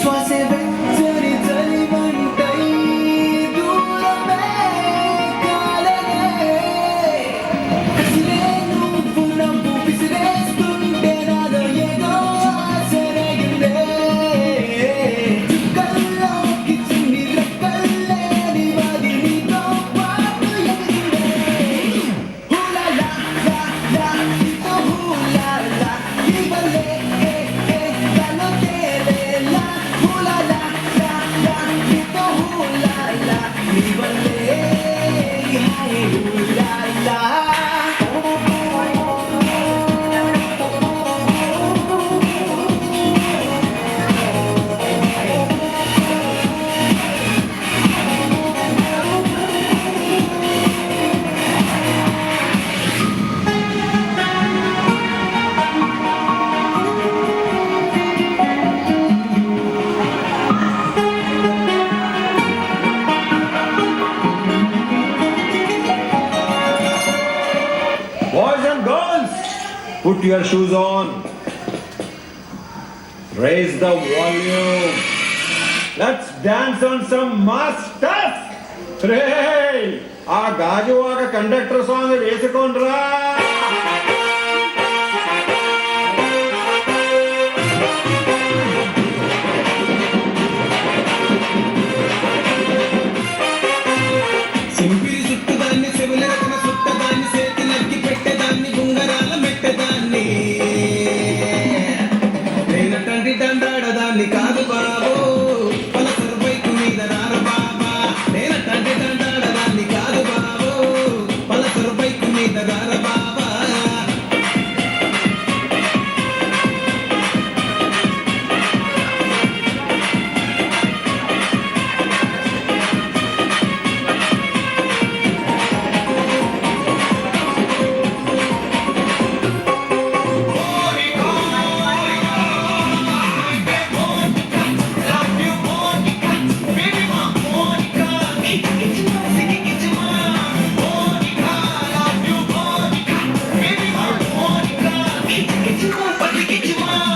శ్వాసే వెచ్చని చలిమంటై దూరమే కాలనే కసిరే నువ్వు నవ్వు విసిరేస్తుంటే నాలో ఏదో ఆశ రగిలే చుక్కల్లోకి చిన్ని రెక్కల్లే నివాది నీతో పాటు ఎగిరే హూలాలా లా లా నీతో హూలాలా నీ వల్లే కలో తేలేలా హూలాలా లా లా నీతో హూలాలా నీ వల్లే hi హూలాలా Boys and girls, put your shoes on. Raise the volume. Let's dance on some mass stuff. Hey, ఆ గాజువాక కండక్టర్ సాంగ్ వేసుకోండ్రా. సింపిరి చుట్టుదాన్ని చెవులెరకన చుట్టదాన్ని చేతి నక్కి పెట్టేదాన్ని గుంగరాల మెట్టదాన్ని నేనటంటి దండాడదాన్ని కాదు బాబు పలసరు బైకు మీద రార బాబా నేనటంటి దండాడదాన్ని కాదు బాబు పలసరు బైకు మీద రార బాబా Monica, baby, Monica, get you on, get you on.